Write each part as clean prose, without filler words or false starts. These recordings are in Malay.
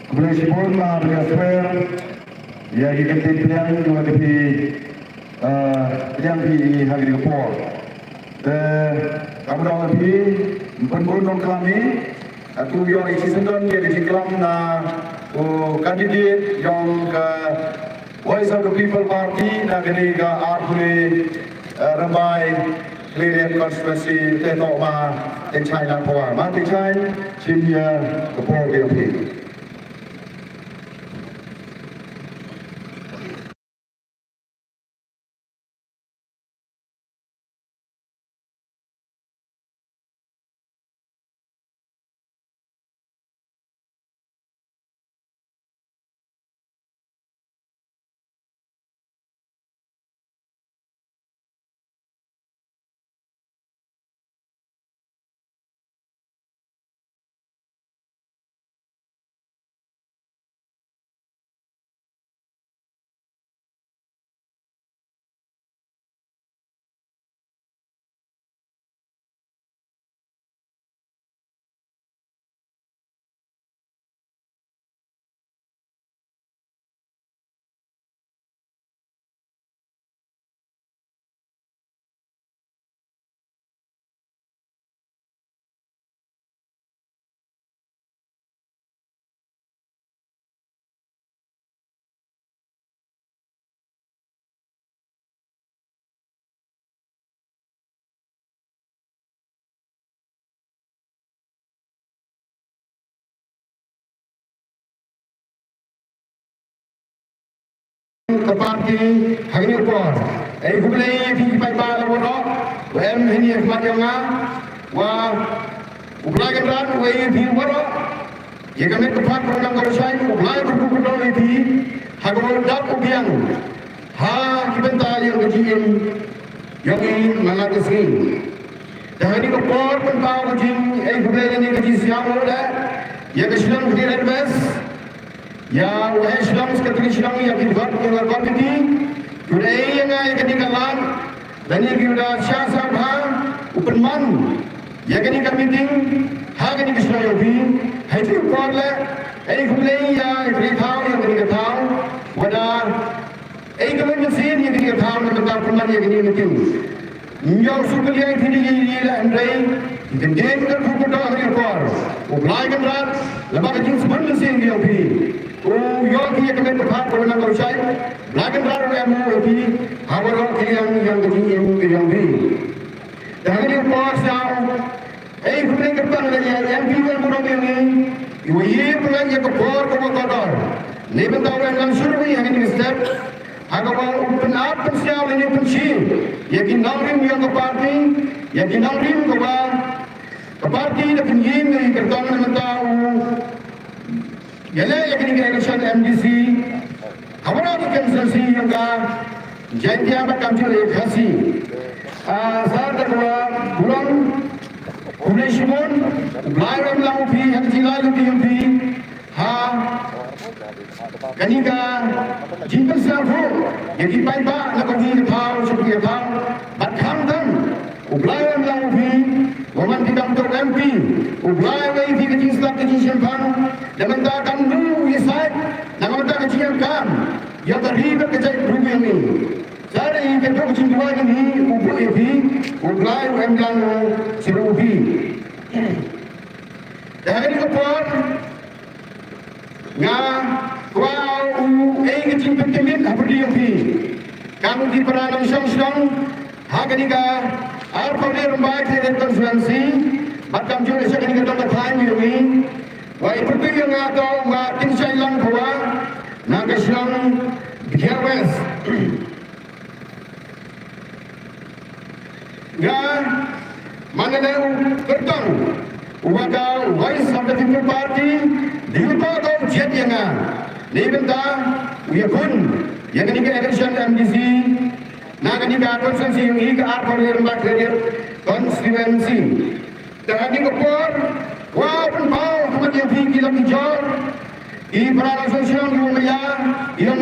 Meskipun berkasper, ya kita pilihan dua kali yang di hari kepol. Kamu dah lebih penbundung kami, tu yang isi sendiri dia di kelam na kandidat yang ke Voice of the People Party na kini ke Arpuri Rambai Clear Constituency Tetok Ma Tenchai Langkawa Ma Tenchai Cimia Kepol KLP. Parti hari ini pun, bukan ini pai bala bono, ini kematiannya, bukan kan ini bono, kami tempat orang korupsi, bukan berkumpul ini, hagor dak ubiang, kita yang kecil, yang ini mengaku sini, dah ini kepor pun tahu kecil, bukan ini kecil siapa ada, yang kecil kita bebas. Ya, wahai Islam sekali Islam yang dibuat oleh parti ini, budaya yang ketinggalan dan yang kita siasat uperman, yang kita meeting, hak ini Islam yogi, itu korle, budaya yang kita tahu yang kita tahu, wadah, kemudian yang kita tahu yang kita uperman yang kita meeting, yang suka yang ini Andre, kemudian kita buku dah hari kor, ublai kan lepas itu sebenarnya yang yogi. Yang dia kena tempat orang korupsi, belakang baru yang mungkin orang yang kecil yang di. Dan ini pas yang, kemudian kepan yang kita orang ini, ini punya yang kepor kotor. Ini bentuk yang survei yang ini step, agar orang benar persiap ini penci, yang kinaurim yang keparti, yang kinaurim keparti dan penjim yang kertas tahu. Yalah yang ini election MDC, kawan kita konsensi yang janji apa kami boleh kasih. Saat kedua bulan Kulismun, belai orang upi yang jilat upi, kanika jimpen siapa yang dipakai nak kami tahu seperti tahu, batkam dan belai orang upi, waman kita untuk MP, belai orang upi kecil selap kecil simpan. Dan akan dulu isai, nama kita kecilkan, yang terlibat kejadian rugi ini. Jadi kita kecil dua ini, ubu ini, ublai umlan serubi. Dan ini kepon, kau kecil penting apa dia ini? Kamu di peranan sang, hagan ika, apa dia rembai dari konsulensi, macam juga sekarang kita terpakai ini. Wahai pergi yang atau makin sayang kuat, nak Islam biarwes. Gan mana dah kertang, ubaga Voice of the People Party diutak atau jet yang ni benda ia pun yang ini ke election MDC, nak ini ke konstitusi yang ini ke apa yang berlaku konstitusi. Dan ini kepor. Wah, penbau kemudian tinggi lagi jauh. Di peranan sosial di Umaya, yang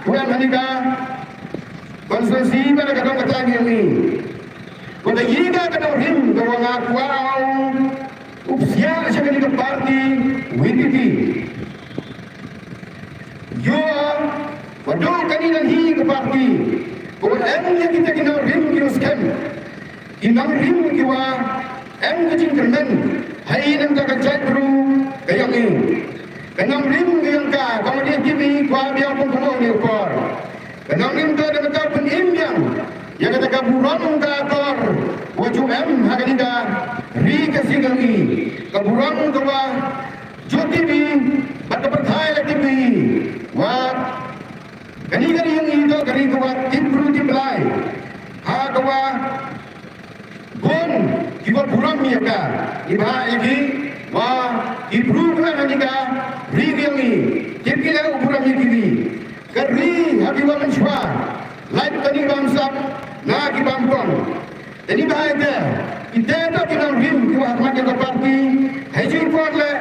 kemudian menikah konstitusi pada kata ini. Pada jika kata him bahwa ngakuau upsia sebagai parti WDP. kanilan hi ke parti. Ko yang kita kena rim kius kem. Inang rim kiwa kecing kermen. Hai nang tak kajat bro kayang ni. Kenang rim yang ka kemudian kimi kwa biang pun kumong ni ukor. Kenang rim tu ada kata pun imbiang. Yang kata kaburan ka akor. Waju haganiga ri kasigangi. Kaburan kawa joti bi bata perthai lagi bi. Wa kani yang itu kari kawa timbru timlai. Ha kawa gon kiwa buram ni ka. Iba lagi wa ibru ka haganiga ri gangi. Tipkila buram ni kiri. Kari habiwa menshwa. Lain kani bamsak na ki bampon. Jadi bahagia kita tak kena rim kiwa Ahmad yang parti. Haji pun le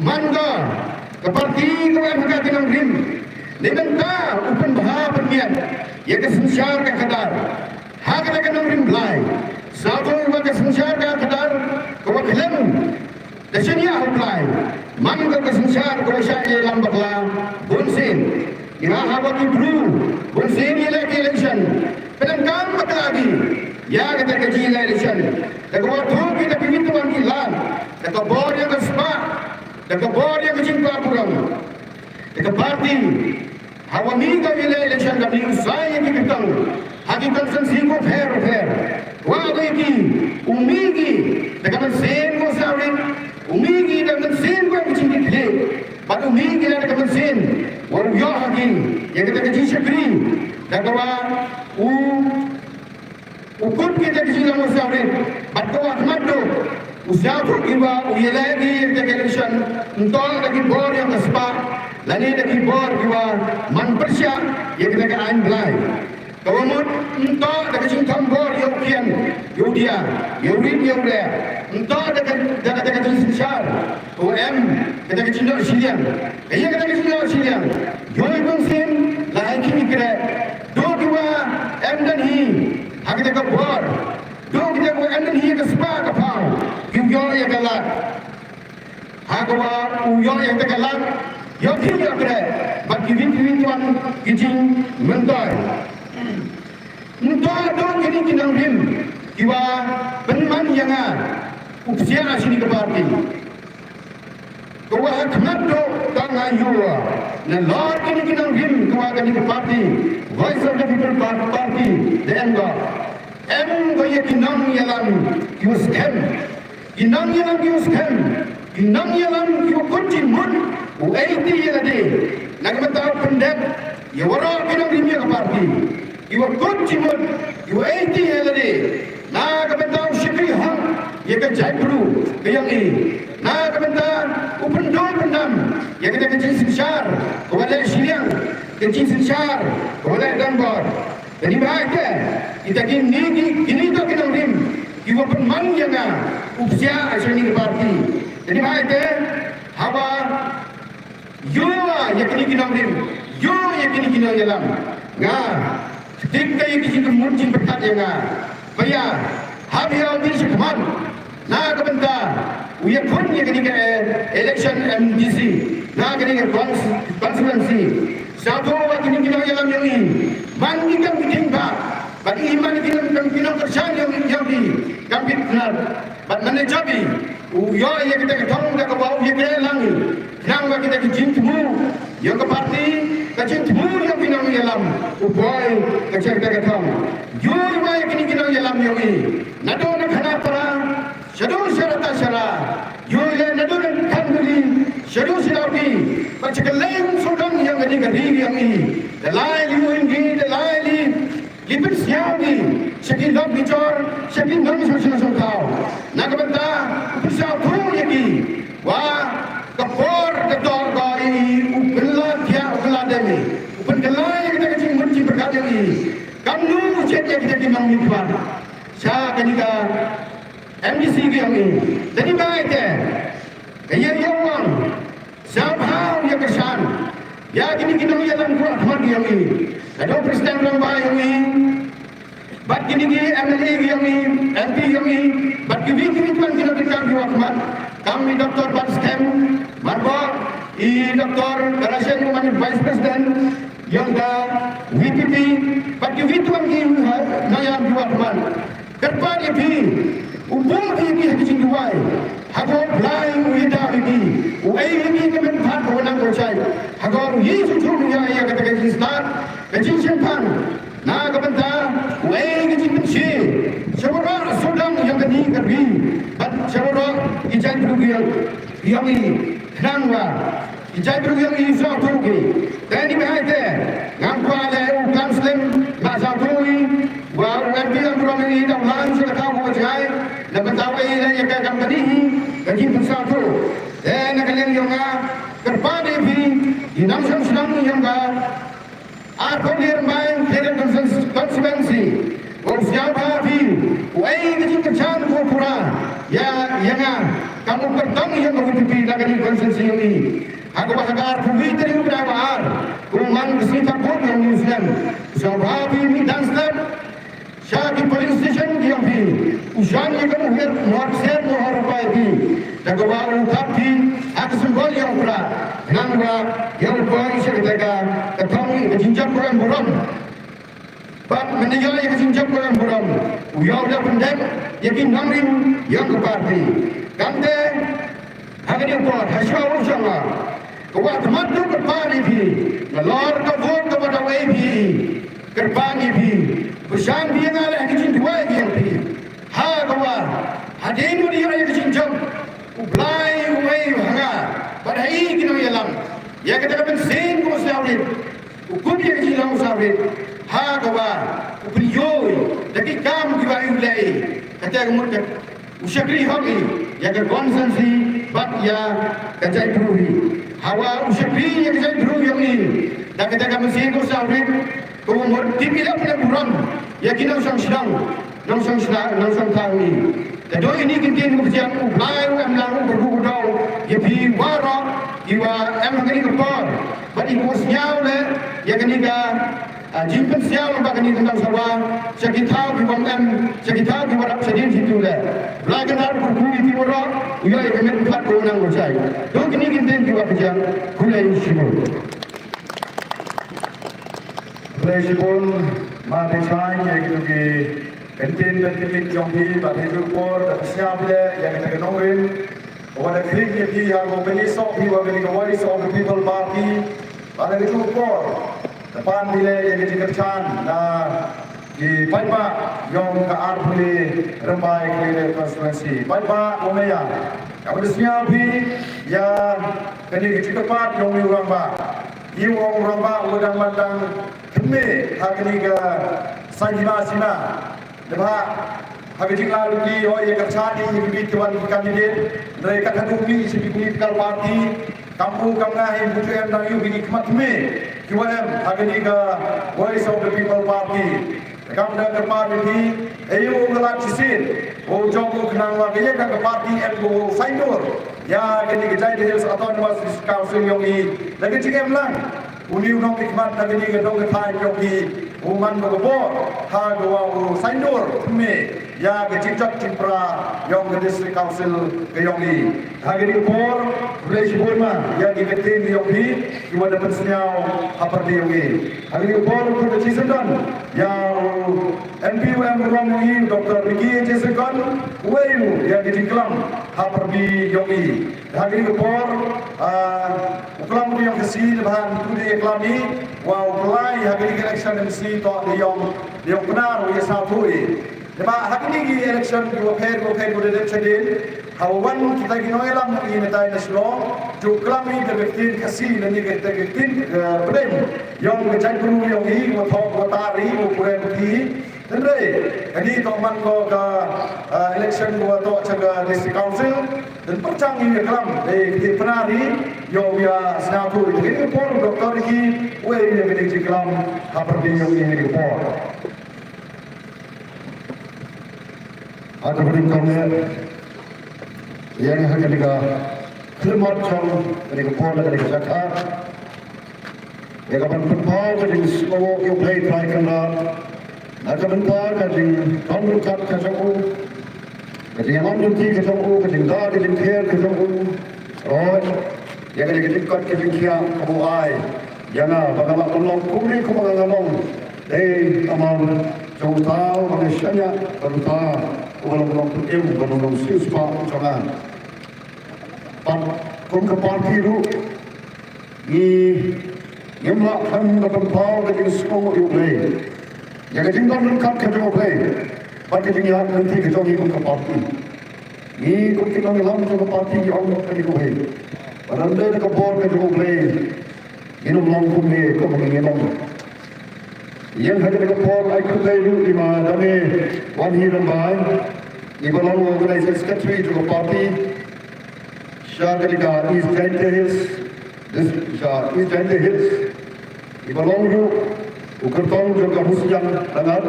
mangga ke parti kiwa Ahmad kena rim. Dengan ta upan bahar berniat. Ya kesensyar ke kadar. Hak kita kena rim belai. Satu iwa kesensyar ke kadar. Kawa kelem. Dasanya belai. Mangga kesensyar kawa syai lambat lah. Bunsin. Ina hawa kibru. Bunsin ialah election. Pelanggan mata lagi. Ya kita kaji election. Dekat waktu kita pintu angkilan. Dekat bor yang kesepak. Dekat bor yang kecimpa kurang. Dekat parti. Hawa minggu election kami usai yang kita. Hati konsensi ko fair. Wah lagi. Umigi. Dekat mesin ko sawit. Umigi dekat mesin ko kecimpa klik. Pada umigi dekat mesin. Walau ya hakim. Yang kita kaji syakri. Dekat ukut kita di sini musyawarah, batuk Ahmad tu, usaha kita lagi kita election, entah lagi bor yang kesepak, lagi lagi bor kita manpersia yang kita kain belai. Kawan entah lagi cinta bor yang kian, yang dia, yang dia, entah lagi sensar, kita cinta silian, kita cinta silian, joy bangsin, lagi kita, dua dan hi. Hak kita kebor. Dong kita buat anda ni kesepak kapal. Uyo yang galak. Hak uyo yang tergalak. Yo tidak kena. Bagi win tuan kijing mentoy. Mentoy dong kini kinang rim. Kiwa penman yang usia asini ke parti. Kawa khmat do tangan yuwa. Na lord kini kinang rim kawa kini ke parti. Voice of the People Party, the Enga. Gaya kinang yalan kiwas kem. Kinang yalan kiwas kem. Kinang yalan kiwa kunci mun. U80 yalade. Nagmatao pendek. Ya wara kinang rim ya ke parti. Kiwa kunci mun. U80 yalade. Nagmatao syikri hang. Ya ke jaipru. Kayang ini. Nagmatao upendol pendam. Ya kita kecil sisyar. Kawalai siliang. Kecil sisyar, oleh gambar. Jadi bahagia kita kini tu kita rim. Kita penman yang usia asal parti. Jadi bahagia hawa yo yang kini kita rim, yo yang kini kita jalan. Ketika yang kita muncul berkat yang bayar habis habis sekeman. Kebentar, uya pun yang kini election MDC. Kini konstituensi. Satu waktu ini kita jalan yang ini, mandikan kita, bagi iman kita tersan yang di kami benar, bagi mana jadi, uyo yang kita ketemu dah kebau yang kita langi, nang kita kecintmu, yang ke parti kecintmu yang kita jalan, uboy kecil kita ketemu, yo yang kita jalan yang ini, nado nak kena perang, shadow syarata, yo yang nado nak kanduli, shadow syarati. Baca keleng sudang yang gadi yang ini. Dalai liu lipin siang ni. Syakir log bicar, syakir nom semasa kau. Nak benda pisau tu lagi. Wah, kapor ketor kau ini ubelah dia ubelah demi. Uben kelai kita kecil menci berkat yang ini. Kamu cek yang kita timang mitwan. Saya kenika MDC yang ini. Jadi baik je. Kaya yang Sabhau yang kesan. Ya kini kita jalan kuat yang ini. Ada presiden yang baik yang ini. Bat kini MLA yang ini, MP yang ini. Bat kini tuan kita dekat di Ahmad. Kami Dr. Batskem, Marbo, Dr. Karasian Kuman Vice President yang VPP bagi Vituan Nayam Juatman Kerpan Ipi Ubung Ipi Hajin Duai Hagor Lain Wida Ipi Uai Ipi Kemenpan Kawanang Kocai Hagor Yesu Turunya yang katakan Islam Kajin Sempan Na Kapenta Uai Kajin Pensi Syawara Sudang yang kini kerbi Bat Syawara Ijai Berugil Yang ini Kenangwa Ijai Berugil Yang ini Turugi Dan ini berhati Ngampu ada Muslim Masa Turui Wa Uambi yang kurang ini Dan langsung Kau Kocai Dan betapa ini Yang akan berihi Kajin Pensatu Dan kalian yang Kerpan Ipi Inamsam Sedang yang Arkodir Main Kira Konsistensi Siapa hafi, wahai kecil kecil kurang, ya, kamu bertemu yang berhubungan dengan konsensi ini. Aku bahkan berhubungan dengan beberapa kuman kesintak pun yang Muslim. Siapa hafi ini dan step, siapa police station yang di, ujian yang kemudian northern Eropa ini. Dan kebaru tapi aku sembah yang berat, kenapa yang paling seketika ketemu kecil kurang. Bab meninggal yang sinjak orang buram, uyau dah pendek, yakin namrin yang keparti. Kante, hadir kuat, hasil usaha. Kuat madu kerpani bi, ngelor kebun kepada wabi, kerpani bi. Bersam dia ngalah kecil dua yang bi. Ha kuat, hadir dia yang sinjak, ublai uai hanga. Pada ini kita yalam, ya kita kan sen kau sahwit, ukut yang kecil sahwit. Ha kawa uprioi daki kam ki ba ulai kata kemudian usyakri hobi ya ke konsensi bat ya kata bruhi hawa usyakri ya kata bruhi yang ini dak kata kami sih ko sahrit ko umur tipila pula buram ya kina usang sedang tahu ini dan ini kintin bersiap ublai amlang berbudau ya bi wara iwa amang ini kepor bat ikut nyau le ya kenika Jimpen siapa yang bakal tentang sahaja, sekitar di bawah sekitar di bawah sedih situ le. Belajar dari buku itu orang, ia yang empat orang bersai. Dok ini kita juga kerja, kulai sibuk. Kulai sibuk, mati saya yang itu di pentin jombi, pada jupor, siapa le yang kita kenalin. Pada klik yang kita beli sok, kita beli kawali sok the people party, pada jupor. Depan bila yang dikerjakan di Paipa yang ke Arpuli Rembai Kiri Konstituensi Paipa Omea kamu disiapi ya kini cepat yang orang ba iu orang ba udang mandang kene hari ke Sina depa hari jingla lagi oh ya kerjaan ini tuan kandidat mereka kadung si political party kampung yang butuh yang dah bini khmat me QM hari ke Voice of the People Party kamu dah kerma ini ayo ngelak cisin jom kenang lagi ya ke parti NGO Sainur ya kini kejai di Hills Autonomous Council yang ini lagi cikem lang uni unang khmat lagi ni gedong ketai yang ini uman bergebor ha dua Sainur me ya kecicak cipra yang ke District Council ke yang ini hari ini por Malaysia Burma yang diketin yang ini cuma dapat senyau apa dia ini hari ini por ke Cisendan yang NPUM Romi Dr. Ricky Cisendan Wayu yang diklam apa dia yang ini hari ini por uklam yang kesini bahan itu dia klami wow mulai hari ini election MC to yang benar ya satu ini Lama hari ini election dua pair boleh jadi. Hawan kita ginoy lang ini tayo na silo. Juklami debektin kasi nani kita debektin problem. Yang kecai guru yang ini wathok watari upure bukti. Tendai. Ini toman ko ke election wathok caga district council dan percang ini kelam di penari yang dia senatu ini por doktor ini way yang di kelam haperdi yang ini por. Ada perintahnya yang hanya diga kelmat cang dari kepala dari kesakar yang akan berpau dari semua yang play try kena ada bentar dari pembukaan kesaku dari yang ambil ti kesaku dari dari care kesaku oh yang ada dekat ke dunia kamu ai jangan bagaimana tolong kumli ku mengalong amal jauh tahu manusianya baru tahu kalau ilmu kalau siswa jangan kum ke parti lu yang makan dapat tahu dari semua itu yang tinggal dekat ke dunia bagi dunia nanti kita kum ke parti kum kita ngelam ke parti yang ke dunia Baranda ke bor ke dunia inum langkum ni ko menginum yang hanya ke bor ai ku dai lu lima dame wan hiram bai ibalang organizer secretary to the party Shagaliga East Gender Hills this East Gender Hills ibalang lu ukertong juga musyan dangar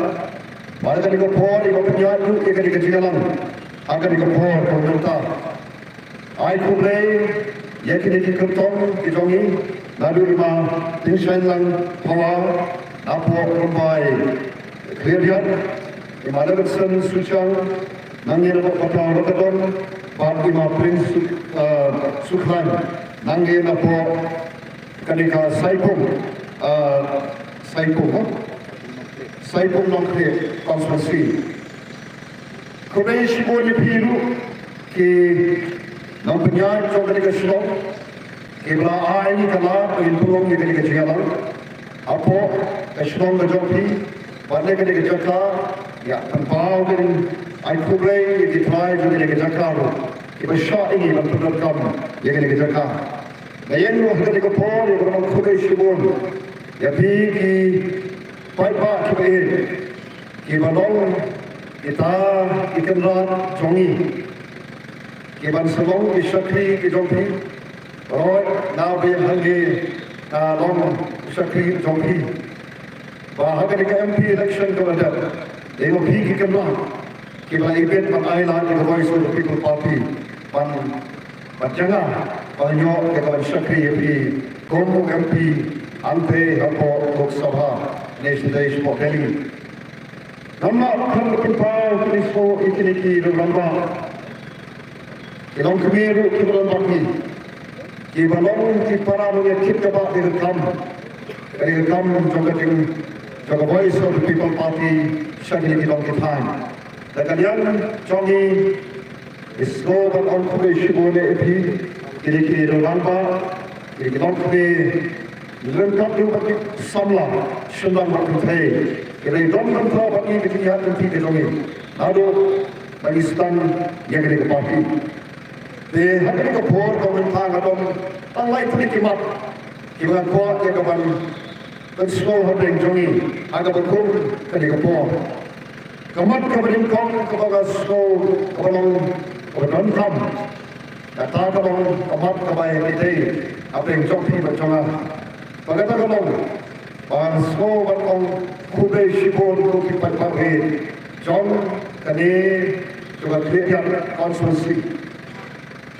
pada ke bor iba penyat lu ke jalan agar ke bor pemerintah ai ku dai yakini ke kertong ijongi lalu lima tingsan lang pawa apo rumbai kelihat lima levesan sucian nangir apa lokadon bagi lima prince sukhan nangir apo ketika saipung nongkri konspirasi Koreshi boleh piru ke nampaknya coba ketika Shillong Kibla ai kala impulong ni kali kejalan apo Shillong berjumpa pada kali kejaka ya tanpa kali ai kublai di try juga kali kejaka iba shot ini bantu kamu ya kali kejaka layan lu kali kepor ya kalau kublai shibun ya pergi paipa kibai kibalong kita ikanrat jongi kiban selong isakri kijompi Rồi, nào về hàng nghề long sakri jompi và hãy cái MP election của mình để một khi cái cam đoan khi mà event bằng ai là the voice of the people party bằng jangan banyak cái sakri MP komu MP ante apa Lok Sabha Nation Day Sport Rally nama akan berkumpul di sebuah itiniki lomba ilong kebiru kibulan bakti Kibalong kiparang yang kita buat direkam juga voice of the people party syakili kilong kitan. Dan yang jongi slogan on kube shibone epi kiri lomba kiri kilong kube lengkap juga samla shundang bakti kiri dong lengkap bagi ketiak nanti jongi. Lalu bagi stand yang kiri party. Di hari ke bor komentar adom tanglai terlibat dengan kuat yang kawan dan slow habeng jongi agak berkum kali ke bor kamat kabarin kong kabaga slow kabalong kabaron kam kata kabalong kamat kabay kita habeng jongpi berjonga bagata kabalong bang slow batong kube shibon ko kipat bagi jong kani juga kelihatan konsentrasi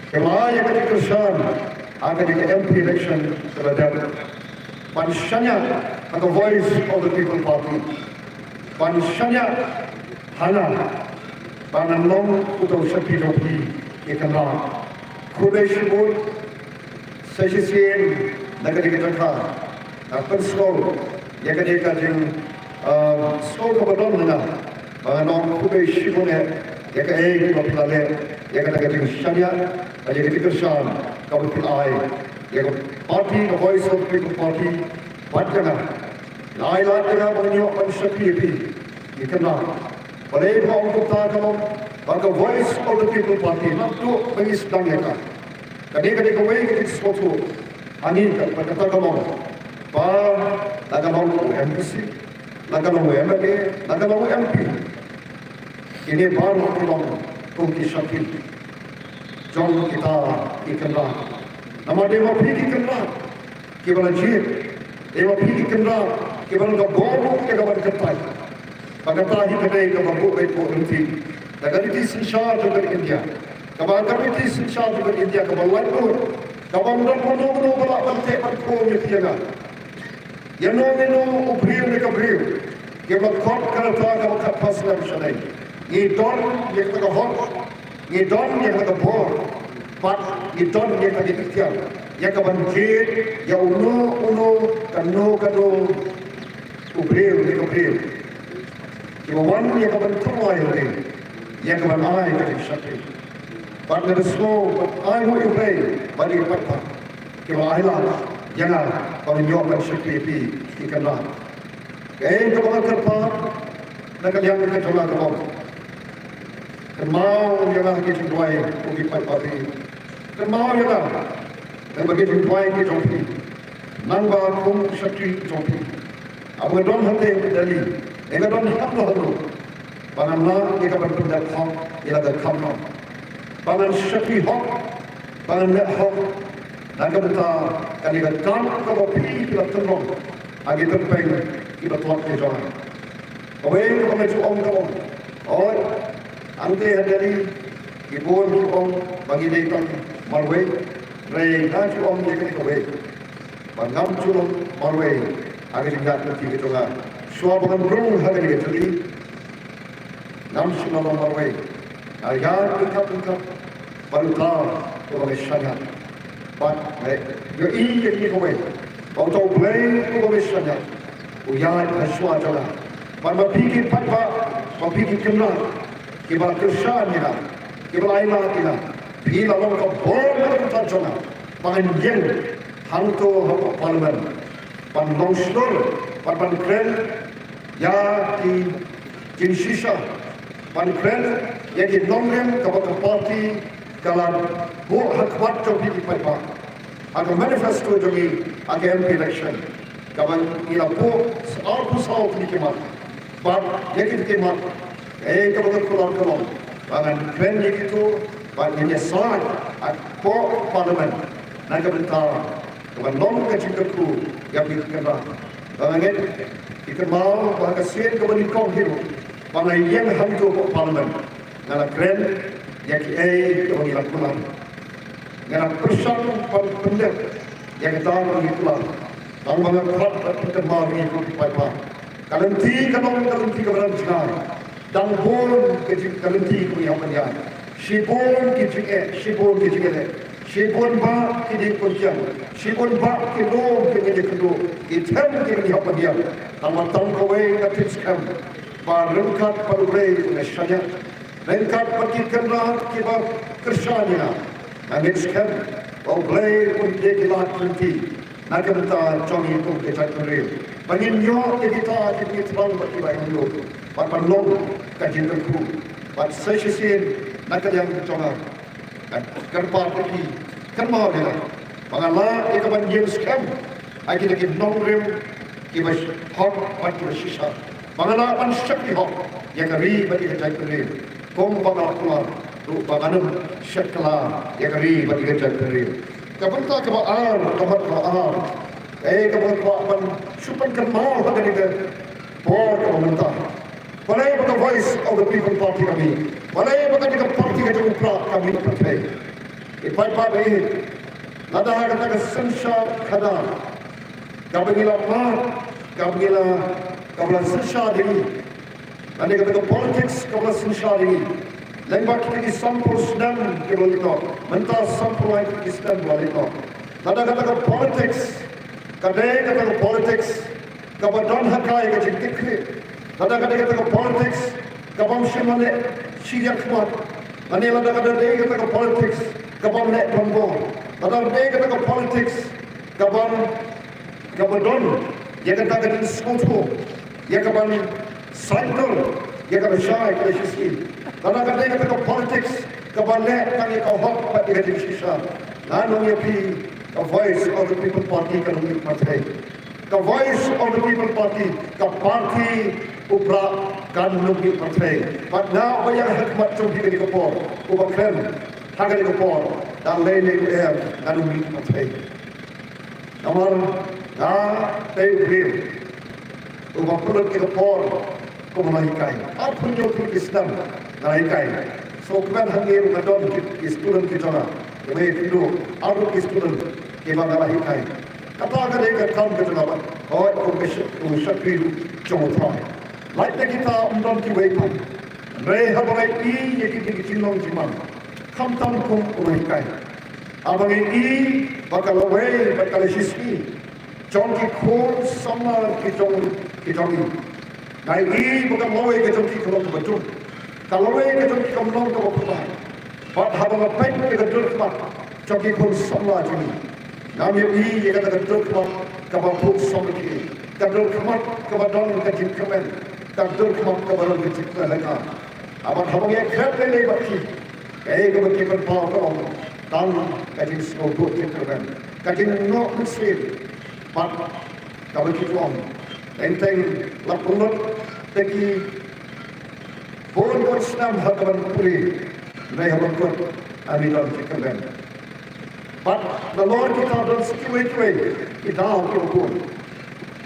Kemaya ketika Syam akan di MP election terhadap Pansyanya atau voice of the people party Pansyanya hana Panamlong atau Syakri Jopi ikanlah Kube Shibut Sesisien negara kita akan slow yang ketika jeng slow kebetulan mana Panamlong Kube Shibut yang ketika yang kata-kata syariat, yang kata Syam, kabupaten ai, yang parti, voice of people party, wajahnya, lain-lain dengan banyak manusia ikanlah. Pada itu untuk tahu kalau voice of the people party, nak tu bagi sedang mereka. Kadang-kadang kau ini sesuatu, ani kata kalau, nak mau MPC, nak mau MLA, nak mau MP. Ini baru pulang. Tungki Syakir Jom kita ikanlah nama dewa pergi ikanlah kibala jir dewa pergi ikanlah kibala gaboru ke gabar ketai bagata hi kadai ke babu bepo nanti daga di sinsha juga di India kabar kami di sinsha juga di India kabar itu kabar mono bala bante parko metiaga yano ubriu ne kabriu kibala kot karata ka kapasna shalai Ngidon yang kita hot, ngidon yang kita bor, pat Idon yang tadi ikhtiar. Yang kebanjir, yang uno, kano, ubril, ni ubril. Iwan yang kebantuai lagi. Yang kebanai kali syakri. But let us know what I want you pray. Bagi patah. Kibawai lah. Jangan kalau nyokkan syakri ikan lah. Kaya kebangan kerpa. Nakaliang kecola kebab. Kemau yang lah kita duai. Ugi patah. Kemau yang lah. Dan bagi duai kita jompi. Nangba kong syakri jompi. Abu don hati dali. Ega don hati lalu. Panganlah ega berpindah hak. Ega berkamno. Pangan syakri hak. Pangan net hak. Naga beta kan ega kam kawapi kita tenong. Agi terpeng kita tuat ke jangan. Kawai kami cuong kawang. Oh, ante hadari ibon cuong bagi dekan marway. Ray na cuong dekan kawai. Bangam cuong marway. Agi tinggal nanti kita jangan. Suabangan rung hari kita jadi. Nam sinala marway. Ayat ikat baru tahu kalau syariat. But your ear is away. Auto blame over syariat. Uyat haswa jala. But mapikir patwa, mapikir kena. Kiba kersan ni lah. Kiba ailah kita. Bila orang kau boleh kita jala. Panjang hantu hamba parlimen. Pan longstor, pan kren. Ya di sisa. Pan kren. Yang nomrem kepada parti kalau buat hak waktu di Paipa, agar manifesto jadi agar MP election, kalau ia buat soal di kemat, bab yang kemat, kepada keluar, bangan keren itu, bangan yang sangat, buat parlimen, nak kebentar, kepada nom kecilku yang dikenal, bangan kita mau bahkan siap kepada kau hidup, bangan yang hantu buat parlimen. Ngala keren, yang orang yang pulang. Ngala persan pendek, yang kita orang pulang. Tang banyak kuat kita mau ikut Paipa. Kalanti keberan jenai. Dan pun kalanti kau yang penjara. Sibun kecil. Sibun ba kini kunjang. Sibun ba kilo kini kilo. Item kini yang penjara. Tang kawai katis kam. Parengkat parurai nasyanya. Lengkap bagi kerana kita kerjanya. Angiskan, boleh untuk kita nanti. Nak kita cari itu kita cari. Bagaimana kita terang bagi bayi itu. Bapak long kaji terku. Bapak sesi nak yang cakap. Kerpa pergi, kerma dia. Bagaimana kita banjir skam. Akhirnya kita nomrem kita hak bagi sisa. Bagaimana pansyak hak yang kari bagi kita cari. Kong bakal keluar, bagaimana syakla yang kari bagi kerja kari. Kebentar kebaar, kebaar. Kebentar supan kermau bagi kita. Board kebentar. Walai bagi voice of the people party kami. Walai bagi kita parti kerja uprak kami berpartai. Ipai ini, nada kata sensya kadar. Kami lamar, kami sensya diri. Nanti kata politics kau sensya ini. Lembak kita sampul sedang kita itu. Mentah sampul lain kita sedang kita. Nanti kata politics. Kata politics. Kau don hakai kita jadi. Nanti kata politics. Kau mesti mana siap kuat. Nanti kata politics. Kau mana pembo. Nanti kata politics. Kau don. Yang kata sekutu. Yang kau cycle, yang kami syai kali sisi. Karena kata politics, kebalik kami kau hak pada kali sisi. Lalu yang the voice of the people party kan umum partai. The voice of the people party, the party upra kan umum partai. But now banyak hikmat cuma di kapor, ubahkan harga di kapor dan lain-lain kan umum partai. Nomor tayu ubah perlu di kapor. Kumalahikai. Apa yang Islam nalahikai? So kemudian hangir ngadon student kita na, kami itu arut student kita nalahikai. Kata akan dekat kaum kita na, oh syakir jomotah. Lain kita undang kiwaikan. Reha balai yang kita cilong ciman. Kamtam kum kumalahikai. Abang ini bakal away bakal siswi. Jom kikul sama kita ini. Nah ini bukan away kita kalau betul. Kalau away kita kalau betul. Buat habang apa kita betul. Jom kikul sama ini. Nama ini kita betul kalau betul sama ini. Betul kalau dong kita kembali. Betul kalau kita kembali. Abang habang yang kerja ni bagi. Kaya kita berpau dan kajian semua kita kan, kajian no muslim, mat kalau kita enteng laporan teki pun Islam hadapan puri, naik hadapan amiran kita kan. But the Lord kita dan sekali kita pun,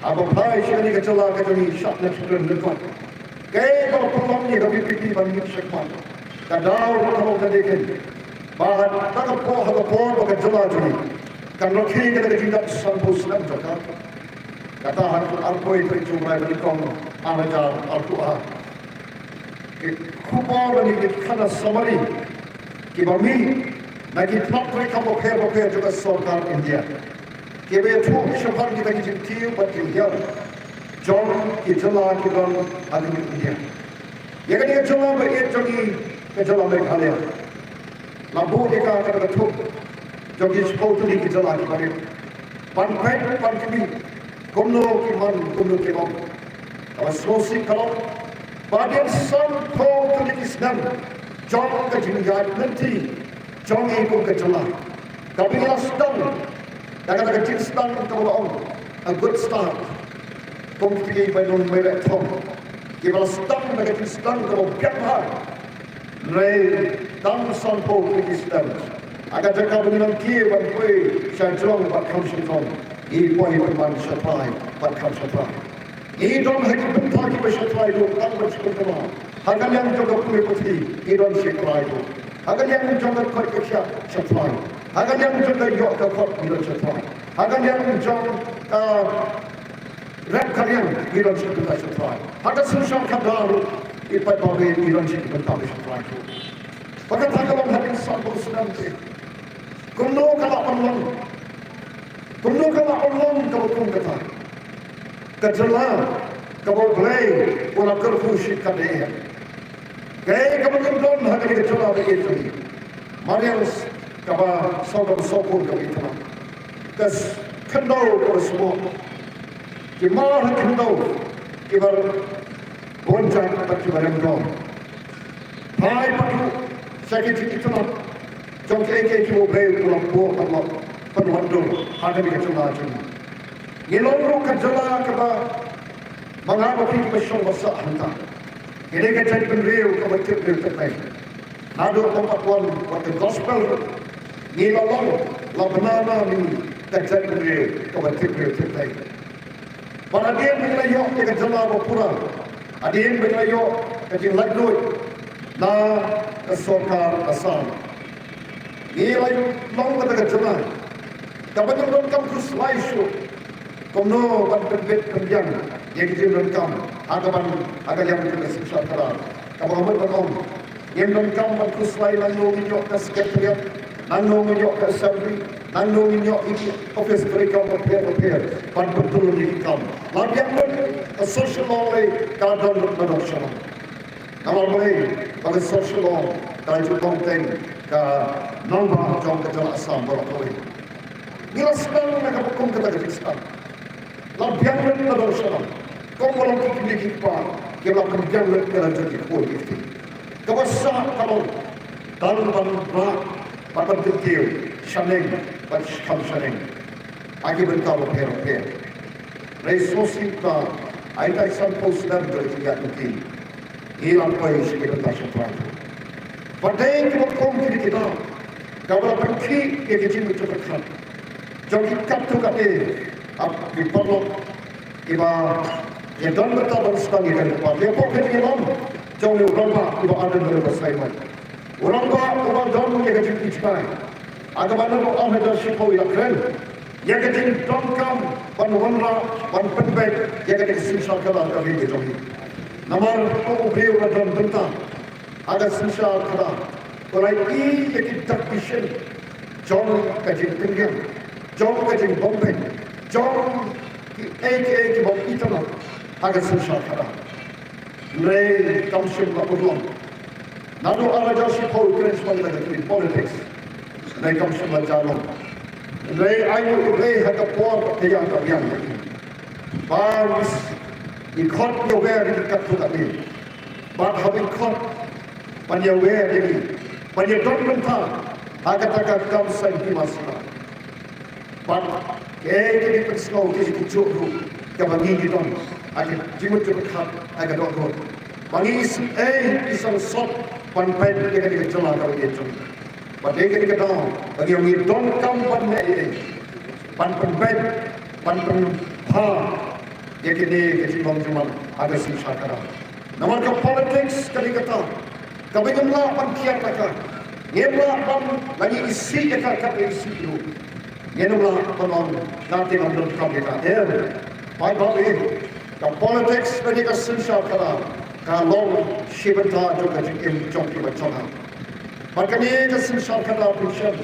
abang pai sini kita celah kita ni syak nak sudah lepas. Kaya kalau pelang ni kami pikir banding sekmat, kadang kalau kita dekat. Bahan tak apa bagai jelas ini. Kalau kita tidak sambung Islam juga, kata aku itu cuma berikon ajar Al-Quran. Kubur ini kerana samari, kibami, lagi tak mereka bokeh juga Sultan India. Kita tu syafar kita tiu bertiup, jom kita jelas kita ada di India. Yang kita jelas beriat jadi kejelas Meghalaya. Lampu kita akan betul. Jadi sepuluh ni kita lagi balik. Panpai kami. Kumno kiman. Kalau sosi kalau badan sampo tu Islam. Jangan kejinjat nanti. Jangan ikut kejelah. Tapi kalau sedang, jangan kecil sedang kalau a good start. Kau pergi bangun merek tom. Kalau sedang kecil sedang kalau biar Ray dan sampo Islam. Agar jika dengan kia berkuih saya jom bakal syaitan. Ini boleh berman syaitan bakal syaitan. Ini dalam hati bentar kita syaitan itu tak bersyaitan. Agar yang juga kuih putih ini dalam syaitan itu. Agar yang juga kuih kesiap syaitan. Agar yang juga yok kekuat ini dalam syaitan. Agar yang juga rap kalian ini dalam syaitan. Agar susah kadar ipat bagi Iran sini bertambah syaitan. Maka tak kalau hadis sambung senang tu. Kumno kalau Allah kalau kum kata. Kejelah kalau boleh orang kerfusi kadeh. Gaya kalau kumdon hadis kejelah begitu. Marius kalau saudara sokul begitu. Kes kendau kalau semua. Kimar kendau kibar bonjang bagi barang dom. Hai patu sakit itu nak. Jom kita boleh pulang Allah penuh ada di kejelah ini. Ngelongro kejelah keba mengapa kita bersyukur besar hantar. Ini kita beriu kebetul terbaik. Ada tempat tuan waktu gospel ngelong labnana ni kita beriu kebetul terbaik. Pada dia mengayo ke kejelah berpura. Ada yang mengayo ke lagnoi na kesokar asal. Nilai long kata kejelah. Dapat yang kam kuslai show. Kono ban berbet kembiang yang dijadikan kam. Agar yang kita susah kerana. Kamu amat berom. Yang kam ban kuslai nanggung minyak ke sekretariat, nanggung minyak ke assembly, nanggung minyak ini office mereka berpihak. Ban betul ni kam. Lagi yang social law kadang berdosa. Kalau boleh bagi social law kalau juga penting ke nombor jom kejelah asam boleh. Bila sedang mereka hukum kata Islam. Labian mereka berdosa. Kau malam kita kipas, kita kerjaan mereka jadi kuat itu. Kebesar kalau dalam berat, pada detail, syaning, pada syaning. Agi berkau berpihak. Resoursi kita, ayat sampai sedang berjaya nanti. Hilang poin kita tak sempat. Pada yang kita kongsi kita, kalau pergi kita jadi cepat. Jom kita tu kata, di perlu kita yang dalam betul sekali kan. Dia pun kita jom orang kita ada dalam bersaiman. Orang dalam kita jadi cepat. Ada mana orang ada sipau yang keren. Yang kita dongkam, wanra, wan penbek, yang kita sisa kalah kali kita ni. Namar tu beliau dalam bentang. Ada sisa kalah. Orang ini yang kita kisah. John kajing Pingyang, John kajing Bombay, John aka Bob Itana, Agasin Shakara. Ray Tamshim Lapulong. Nadu Arajashi Paul Greshman politics. Ray Tamshim Lajalo. Ray I will Ray had a poor Kayan of Yang. Bars, he caught your wear in the capital. But having caught when you wear it, when you don't know, Agataka comes and he must not. But every different snow is a joke. Kabangini don, I can do it to the cup, I can don't go. Bangis, is on sop, one pen, they can get Jala, but they can get down, but you don't come one day. One pen bed, one pen pa, they can get you long to one, Agasim Shakara. Namarka politics, Kaligata, Kabinamla, one Kiataka, Yemla, one, when you see the car, you see you. Yenumla, one, nothing on the Kabika. My body, the politics, when you go Sinsha Kala, Kalong, Shivata, Jokajikim, Joki Machana. But can you just Sinsha Kala, Pushan,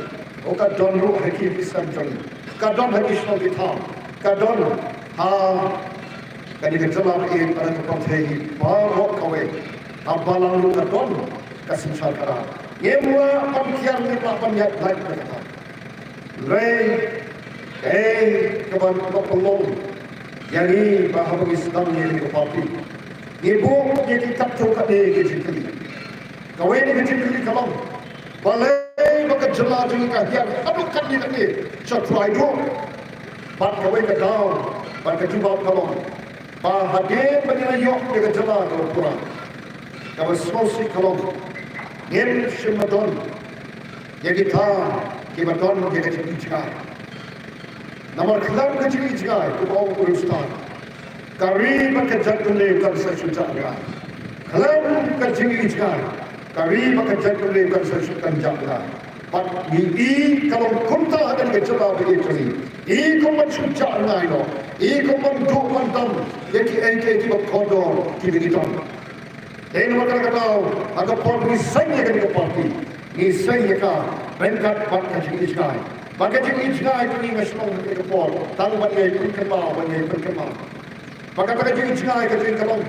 Oka Donu, Haki, Visam Johnny, Kadon Hadishno Vitam, Kadon, when you get to love it, and to contain, walk away, Abalang Kadon, Kassinsha Kala. Yemwa, Pamkian, Lapanyat, like the Ray, come on, not alone. Yang bahawa Islam ni parti. Ibu jadi kacau kade kecil. Kawin kecil kalau balai maka jelas juga yang aduh kan ni. So try do. But kawin ke down, but kecuba kalau bahagia menyayok dengan jelas kalau kurang. Kau sosi kalau yang semadon jadi ta kimadon jadi kecil. Nama kelam kecil juga, kubau urustan. Kari bekerja tunai bukan sesuatu. Kelam kecil juga, kari bekerja tunai bukan sesuatu jaga. But ini kalau kunta ada kerja begitu ni, ini kau macam jaga ini, ini kau macam mandam, jadi engkau tiba kodo tiba itu. Ini macam kata, agak pun misalnya kan kita parti, misalnya kan, bengkat bak kecil juga. Maka jika ijna itu ni nasional kita kepol, tahu mana yang kemau, mana yang kemau. Maka pada jika ijna itu kalau,